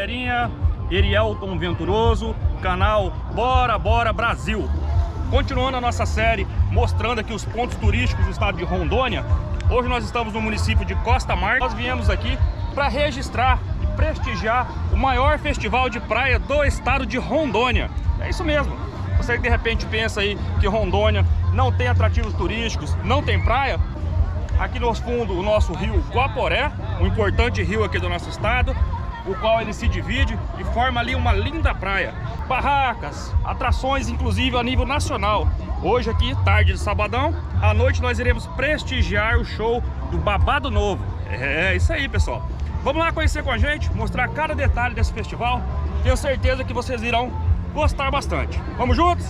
galerinha, Erielton Venturoso, canal Bora, Bora Brasil. Continuando a nossa série, mostrando aqui os pontos turísticos do estado de Rondônia. Hoje nós estamos no município de Costa Marques. Nós viemos aqui para registrar e prestigiar o maior festival de praia do estado de Rondônia. É isso mesmo. Você que de repente pensa aí que Rondônia não tem atrativos turísticos, não tem praia. Aqui no fundo o nosso rio GUAPORÉ, um importante rio aqui do nosso estado, o qual ele se divide e forma ali uma linda praia. Barracas, atrações inclusive a nível nacional. Hoje aqui, tarde de sabadão, à noite nós iremos prestigiar o show do Babado Novo. É isso aí, pessoal. Vamos lá conhecer com a gente, mostrar cada detalhe desse festival. Tenho certeza que vocês irão gostar bastante. Vamos juntos?